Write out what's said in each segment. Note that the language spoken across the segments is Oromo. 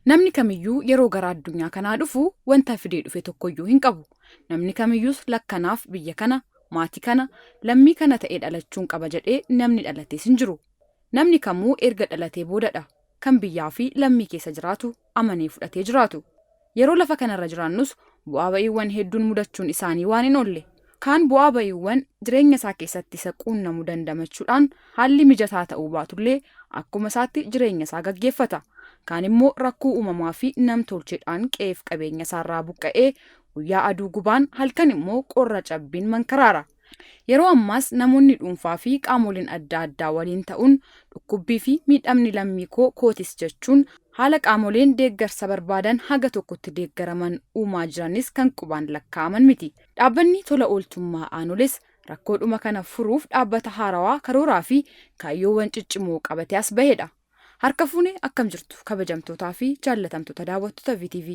Namni kamiyyuu yeroo gara addunyaa kanaa dhufu wanta fidee dhufe tokkoyyuu hin qabu. Namni kamiyyuus lakkanaaf biyya kana, maatii kana, lammii kana ta'ee dhalachuun qaba jedhee namni dhalatees hin jiru. Namni kamuu erga dhalatee boodadha kan biyyaa fi lammii keessa jiraatu amanee fudhatee jiraatu. Yeroo lafa kanarra jiraannus bu'aa ba'iiwwan hedduun mudachuun isaanii waan hin oolle. Kaan bu'aa ba'iiwwan jireenya isaa keessatti isa quunnamuu dandamachuudhaan haalli mijataa ta'uu baatullee akkuma isaatti jireenya isaa gaggeeffata. Kaan immoo rakkoo uumamaa fi nam-tolcheedhaan qe'eef qabeenya isaarraa buqqa'ee guyyaa aduu gubaan halkan immoo qorra cabbiin mankaraara. Yeroo ammaas namoonni dhuunfaa fi qaamoleen adda addaa waliin ta'uun dhukkubbii fi miidhamni lammii kootis jechuun haala qaamoleen deeggarsa barbaadan haga tokkotti deeggaraman uumaa jiranis kan qubaan lakkaa'aman miti. Dhaabbanni tola ooltummaa aanoles rakkoodhuma kana furuuf dhaabbata haarawaa karooraa fi kaayyoowwan ciccimoo qabatee as bahedha. Harka fuunee akkam jirtu kabajamtootaa fi jaallatamtoota daawwattoota VTV.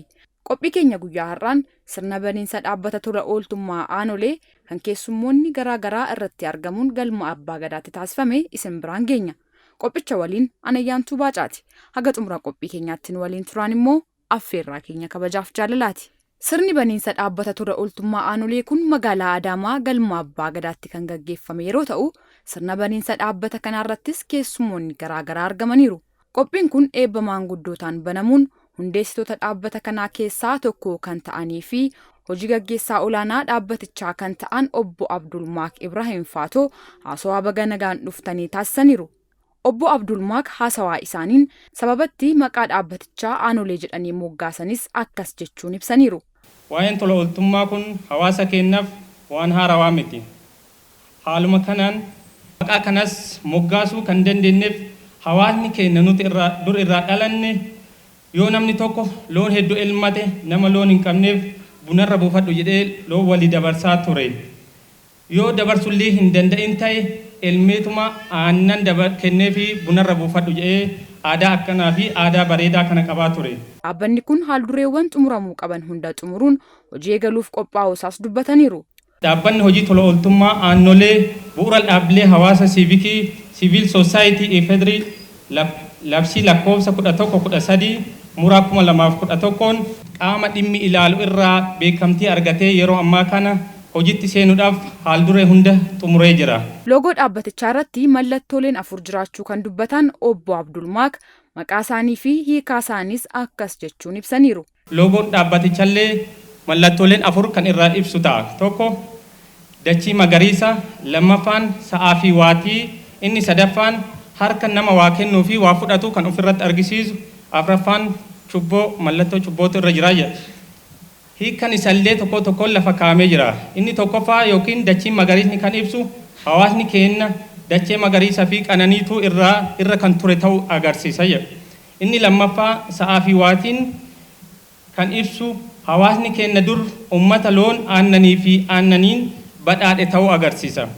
Qophii keenya guyyaa har'aan sirna baniinsa dhaabbata tola ooltummaa aanolee kan keessummoonni garaa irratti argamuun galma abbaa gadaatti taasifame isin biraan geenya. Qophicha waliin Anayyaantuu Baacaati. Haga xumura qophii keenyaatti waliin turaan immoo affeerraa keenya kabajaaf jaalalaati. Sirni baniinsa dhaabbata tola ooltummaa aanolee kun magaalaa Adaamaa galma abbaa gadaatti kan gaggeeffame yeroo ta'u, sirna baniinsa dhaabbata kanaarrattis keessummoonni garaa argamaniiru. Qophiin kun eebba maanguddootaan banamuun hundeessitoota dhaabbata kanaa keessaa tokko kan ta'anii fi hojii gaggeessaa olaanaa dhaabbatichaa kan ta'an obbo Abdulmaak Ibrahim Faatoo haasawaa baga nagaan dhuftanii taasisaniiru. Obbo Abdulmaak haasawaa isaaniin sababatti maqaa dhaabbatichaa aanolee jedhanii moggaasanis akkas jechuun ibsaniiru. Waa'een tola ooltummaa kun hawaasa keenyaaf waan haarawaa miti. Haaluma kanaan maqaa kanas moggaasuu kan dandeenyeef hawaasni keenya nuti dur irraa dhalanne yoo namni tokko loon hedduu elmate nama loon hin qabneef bunarra buufadhu jedhee loon walii dabarsaa ture. Yoo dabarsullee hin danda'in ta'e elmeetuma aannan kennee fi bunarra buufadhu jedhee aadaa akkanaa fi aadaa bareedaa kana qabaa ture. Dhaabbanni kun haaldureewwan xumuramuu qaban hunda xumuruun hojii eegaluuf qophaa'uu isaas dubbataniiru. Dhaabbanni hojii tola ooltummaa aanolee bu'uura dhaabbilee hawaasa siivikii Civil Society Ifedri labsii lakkoofsa 1113 muraa 2011 qaama dhimmi ilaalu irraa beekamtii argatee yeroo ammaa kana hojiitti seenuudhaaf haalduree hunda xumuree jira. Loogoo dhaabbatichaa irratti mallattooleen 4 jiraachuu kan dubbatan obbo Abdulmaak maqaa isaanii fi hiikaa isaaniis akkas jechuun ibsaniiru. Loogoon dhaabbatichallee mallattooleen 4 kan irraa ibsu ta'a. Tokko dachii magariisa, lammaffaan sa'aa fi waatii, inni sadaffaan harka nama waa kennuu fi waa fudhatu kan ofirratti argisiisu, afraffaan cubboo mallattoo cubbootu irra jira jedha. Hiikan isallee tokkoon lafa kaa'amee jira. Inni tokkoffaa yookiin dachii magariisni kan ibsu hawaasni keenya dachee magariisa fi qananiituu irra kan ture ta'uu agarsiisa jedha. Inni lammaffaa sa'aa fi waatiin kan ibsu hawaasni keenya dur uummata loon aannanii fi aannaniin badhaadhe ta'uu agarsiisa.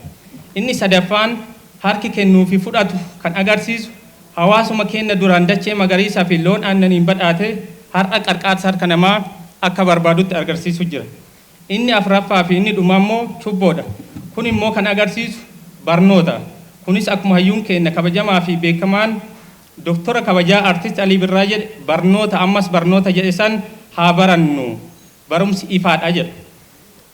Inni sadaffaan harki kennuu fi fudhatu kan agarsiisu hawaasuma keenya duraan dachee magariisaa fi loon aannaniin badhaate har'a qarqaarsa harka namaa akka barbaadutti agarsiisu jira. Inni afuraffaa fi inni dhumaa immoo cubboodha. Kun immoo kan agarsiisu barnoota. Kunis akkuma hayyuun keenya kabajamaa fi beekamaan Doktora kabajaa Artist Alii Birraa jedhe barnoota ammas barnoota jedhe san haa barannu. Barumsi ifaadha jedha.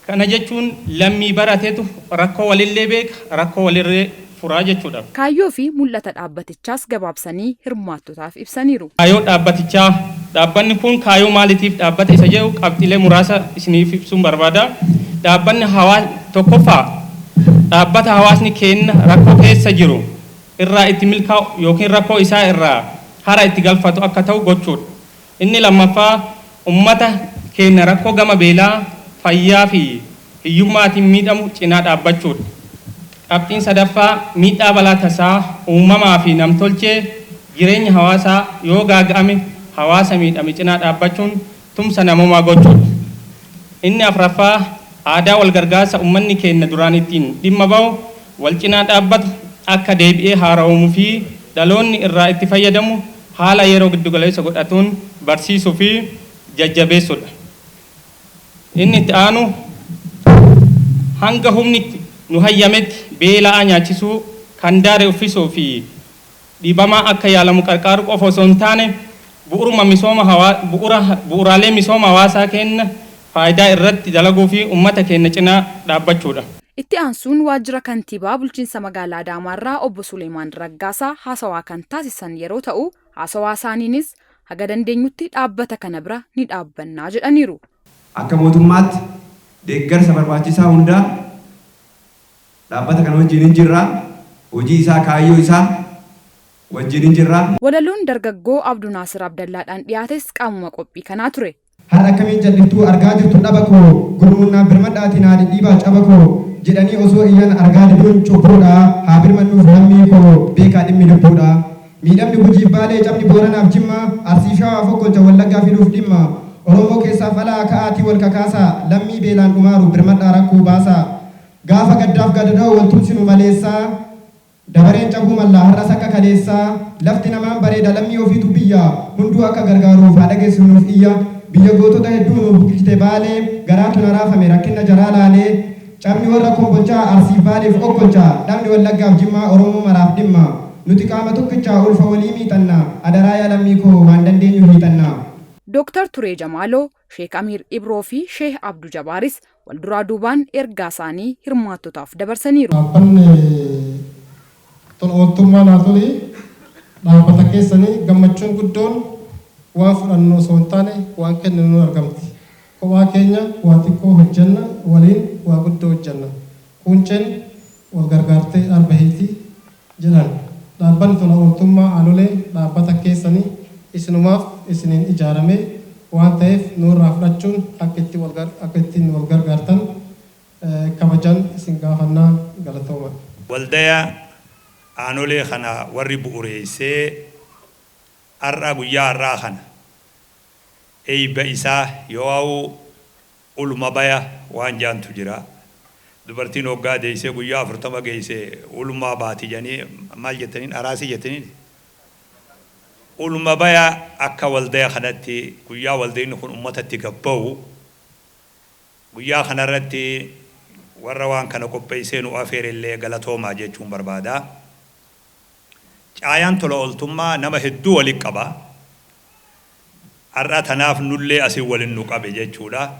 Kana jechuun lammii barateetu rakkoo walillee beeka, rakkoo walirree furaa jechuudha. Kaayyoo fi mul'ata dhaabbatichaas gabaabsanii hirmaattotaaf ibsaniiru. Kaayyoo dhaabbatichaa dhaabbanni kun kaayyoo maaliitiif dhaabbata isa jedhu qabxiilee muraasa isiniif ibsuun barbaada. Dhaabbanni hawaasa tokkoffaa dhaabbata hawaasni keenya rakkoo keessa jiru irraa itti milkaa'u yookiin rakkoo isaa irraa hara itti galfatu akka ta'u gochuudha. Inni lammaffaa uummata keenya rakkoo gama beelaa, fayyaa fi hiyyummaatiin miidhamu cinaa dhaabbachuudha. Qabxiin sadaffaa miidhaa balaa tasaa uumamaa fi namtolchee jireenya hawaasaa yoo gaaga'ame hawaasa miidhame cinaa dhaabbachuun tumsa namoomaa gochuudha. Inni afuraffaa aadaa wal gargaarsa uummanni keenya duraan ittiin dhimma bahu wal cinaa dhaabbatu akka deebi'ee haarawamuu fi dhaloonni irraa itti fayyadamu haala yeroo giddugaleessa godhatuun barsiisuu fi jajjabeessuudha. Inni itti aanu hanga humni nu hayyametti beelaa nyaachisuu kan daare uffisuu fi dhibamaa akka yaalamu qarqaaru qofa osoo hin taane bu'uuraalee misooma hawaasaa kenna faayidaa irratti dalaguu fi uummata keenya cinaa dhaabbachuudha. Itti aansuun waajjira kantiibaa bulchiinsa magaalaa Adaamaarraa obbo Suleemaan Raggaasaa haasawaa kan taasisan yeroo ta'u, haasawaa isaaniinis haga dandeenyutti dhaabbata kana bira ni dhaabbannaa jedhaniiru. Akka mootummaatti deeggarsa barbaachisaa hundaa dhaabbata kana wajjin hin jirra. Hojii isaa kaayyoo isaa wajjin hin jirra. Walaloon dargaggoo Abduu Naasir Abdallaadhaan dhiyaates qaamuma qophii kanaa ture. Har'a akkamiin jal'iftuu argaa jirtu dhaba koo gurmunnaa birmadhaatiin haadhi dhiibaa caba koo jedhanii osoo iyyan argaa diduun cubbuudha haa birmannuuf lammii koo beekaa dhimmi lubbuudha. Miidhamni Gujii Baalee cabni Booranaaf Jimma Arsii Shawaa Fokkolcha Wallaggaa fiduuf dhimma Oromoo keessaaf alaa ka'aatii wal kakaasaa lammii beelaan dhumaaru birmadhaa rakkoo baasaa gaafa gaddaaf gadadoo wal tursinu maleessaa dabareen cabuu mallaa har'as akka kaleessaa lafti namaan bareeda lammii ofiitu biyya hunduu akka gargaaruuf haa dhageessinuuf iyya biyya gootota hedduu nuuf biqilte Baalee garaatu na raafame rakkina jaraa laalee cabni warra Kombolchaa Arsiif Baaleef okkolchaa dhabni Wallaggaaf Jimmaa Oromoo maraaf dhimma nuti qaama tokkichaa ulfa walii miixannaa adaraa yaa lammii koo waan dandeenyu hiixannaa. Dr. Turee Jamaaloo, Sheek Amiir Ibroo fi Sheek Abduu Jabaaris wal duraa duubaan ergaa isaanii hirmaattotaaf dabarsaniiru. Tolootummaa naatolii dhaabbata keessanii gammachuun guddoon waan fudhannoo osoo hin taane waan kenninu argamti. Kophaa keenya waa xiqqoo hojjenna waliin waa guddoo hojjenna. Kunceen wal gargaartee arbahiitii jedhan. Dhaabbanni tolootummaa aanolee dhaabbata keessanii isinumaaf isiniin ijaaramee waan ta'eef nurraa fudhachuun akka ittiin wal gargaartan kabajan isin gaafannaa galatooma. Waldayaa aanolee kana warri bu'uureessee har'a guyyaa har'aa kana eebba isaa yoo ulma baya waan jaantu jira. Dubartiin hoggaa deessee guyyaa 40 geessee ulmaa baati jedhanii maal jettaniin araasii jettaniin. Ulma baya akka waldayaa kanatti guyyaa waldayni kun uummatatti gabba'u guyyaa kanarratti warra waan kana qopheessee nu afeerellee galatoomaa jechuun barbaada. Caayaan tola ooltummaa nama hedduu waliin qaba. Har'a tanaaf nullee asii waliin nu qabe jechuudha.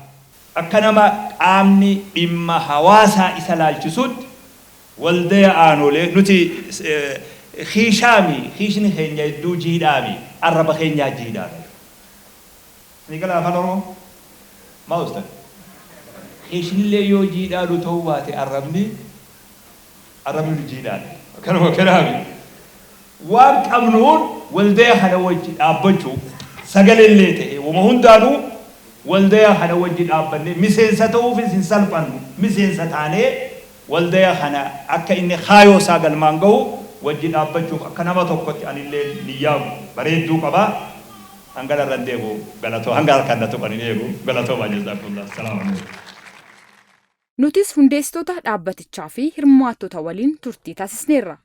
Akka nama qaamni dhimma hawaasaa isa laalchisutti waldaya aanolee nuti hiishni keenya hedduu jiidhaami arraba keenyaa jiidhaami. Ni gala afaan Oromoo maal ustan? Hiishnillee yoo jiidhaalu ta'uu baate arrabni jiidhaadha. Kanaami. Waan qabnuun waldaya kana wajji dhaabbachuu sagalellee ta'e wama hundaanuu waldaya kana wajji dhaabbanne miseensa ta'uufis hin salphannu miseensa taanee waldaya kana akka inni kaayoo isaa galmaan gahu wajji dhaabbachuuf akka nama tokkotti anillee niyyaa bareedduu qabaa hanga irraan deemu galatoo hanga harkaan na tuqan hin eegu galatoo baay'ee salaamu. Nutis hundeessitoota dhaabbatichaa fi hirmaattota waliin turtii taasisneerra.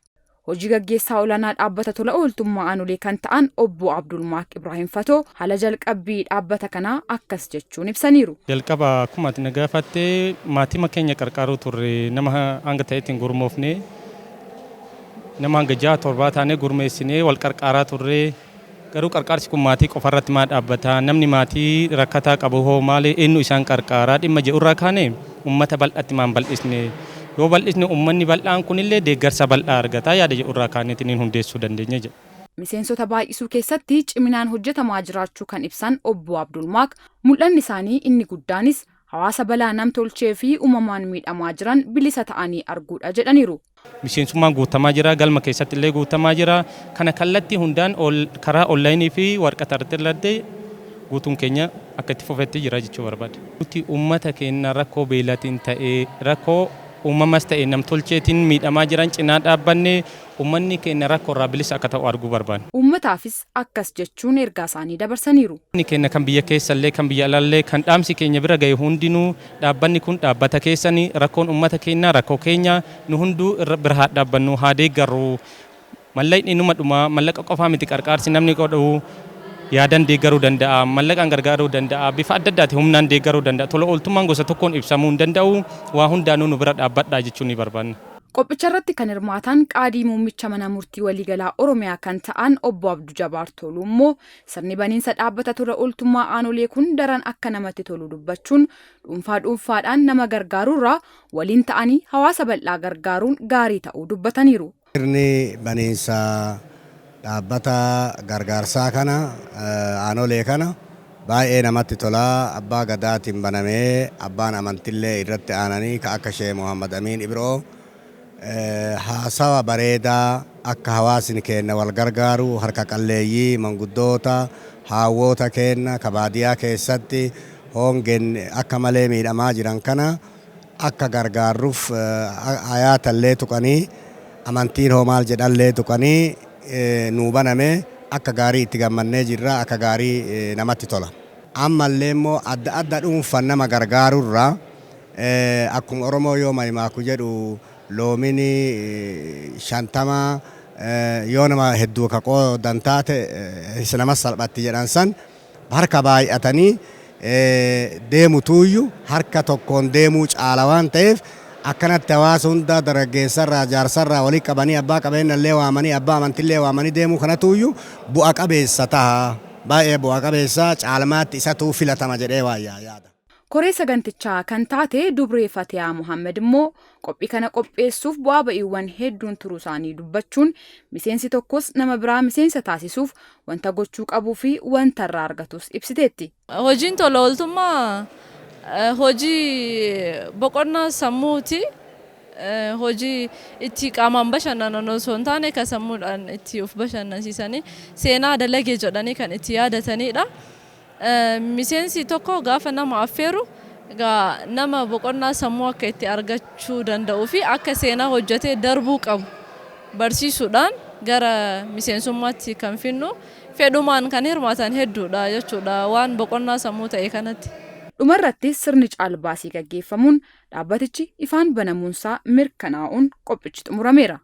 Hojii gaggeessaa olaanaa dhaabbata tola ooltummaa aanolee kan ta'an obbo Abdulmaaq Ibrahim Fatoo haala jalqabbii dhaabbata kanaa akkas jechuun ibsaniiru. Jalqaba akkuma ati na gaafattee maatii keenya qarqaaruu turre nama hanga ta'eetiin gurmoofne nama hanga 6-7 taanee gurmeessinee wal qarqaaraa turre garuu qarqaarsi kun maatii qofarratti maa dhaabbata namni maatii rakkataa qabu hoo maali eenyu isaan qarqaaraa dhimma jedhurraa kaane uummata bal'atti maan bal'isne yoo bal'isne uummanni bal'aan kunillee deeggarsa bal'aa argata yaada jedhurraa kaaneetiin hundeessuu dandeenya jedha. Miseensota baay'isuu keessatti ciminaan hojjetamaa jiraachuu kan ibsan obbo Abdulmaaq mul'anni isaanii inni guddaanis hawaasa balaa nam-tolchee fi uumamaan miidhamaa jiran bilisa ta'anii arguudha jedhaniiru. Miseensummaan guutamaa jira galma keessatti illee guutamaa jira kana kallattii hundaan karaa onlaayinii fi waraqaa irratti guutuun keenya akka itti fufetti jira jechuu barbaada. Nuti uummata keenya rakkoo beelaatiin ta'ee rakkoo uumamas ta'e nam-tolcheetiin miidhamaa jiran cinaa dhaabbanne uummanni keenya rakkoo irraa bilisa akka ta'u arguu barbaanna. Uummataafis akkas jechuun ergaa isaanii dabarsaniiru. Uummanni keenya kan biyya keessallee kan biyya alallee kan dhaamsi keenya bira ga'e hundinuu dhaabbanni kun dhaabbata keessanii rakkoon uummata keenyaa rakkoo keenya nu hunduu irra bira haa dhaabbannu haa deeggarru mallaqni numa dhuma mallaqa qofaa miti qarqaarsi namni godhu yaadan deeggaruu danda'a mallaqaan gargaaruu danda'a bifa adda addaatiin humnaan deeggaruu danda'a tola ooltummaan gosa tokkoon ibsamuu hin danda'u waa hundaanuu nu bira dhaabbadhaa jechuun ni barbaanna. Qophicharratti kan hirmaatan qaadii muummicha mana murtii waliigalaa Oromiyaa kan ta'an obbo Abduu Jabaar Toluu immoo sirni baniinsa dhaabbata tola ooltummaa aanolee kun daran akka namatti tolu dubbachuun dhuunfaadhaan nama gargaaruurraa waliin ta'anii hawaasa bal'aa gargaaruun gaarii ta'uu dubbataniiru. Sirni baniinsa dhaabbata gargaarsaa kana aanolee kana baay'ee namatti tola. Abbaa gadaatiin banamee abbaan amantillee irratti aananii ka akka Sheekh Muhammad Amiin Ibroo haasawa bareedaa akka hawaasni keenya wal gargaaru harka qalleeyyii manguddoota haawwota keenya kabaadiyaa keessatti hongeen akka malee miidhamaa jiran kana akka gargaaruuf hayaatallee tuqanii amantiin hoomaal jedhallee tuqanii nuu baname akka gaarii itti gammannee jirra akka gaarii namatti tola. Ammallee immoo adda adda dhuunfan nama gargaarurraa akkuma Oromoo yoo maayimaaku jedhu loomini 50 yoo nama hedduu ka qoodan taate nama salphatti jedhan san harka baay'atanii deemu tuuyyu harka tokkoon deemuu caala waan ta'eef akkanatti hawaasa hunda dargaggeessarraa jaarsarraa walii qabanii abbaa qabeenyallee waamanii abbaa amantillee waamanii deemuu kana tuuyyu bu'a qabeessa ta'a. Baay'ee bu'a qabeessa caalmaatti isatu filatama jedhee waan yaada. Koree sagantichaa kan taate Dubree Fatiyaa Muhammad immoo qophii kana qopheessuuf bu'aa ba'iiwwan hedduun turuu isaanii dubbachuun miseensi tokkos nama biraa miseensa taasisuuf wanta gochuu qabuu fi wanta irraa argatus ibsiteetti. Hojiin tola ooltummaa hojii boqonnaa sammuuti. Hojii itti qaamaan bashannanan osoo hin taane kan sammuudhaan itti of bashannansiisanii seenaa dalagee jedhanii kan itti yaadatanidha. Miseensi tokko gaafa nama affeeru nama boqonnaa sammuu akka itti argachuu danda'uu fi akka seenaa hojjetee darbuu qabu barsiisuudhaan gara miseensummaatti kan finnu fedhumaan kan hirmaatan hedduudha jechuudha waan boqonnaa sammuu ta'e kanatti. Dhumarratti sirni caalbaasii gaggeeffamuun dhaabbatichi ifaan banamuunsaa mirkanaa'uun qophichi xumurameera.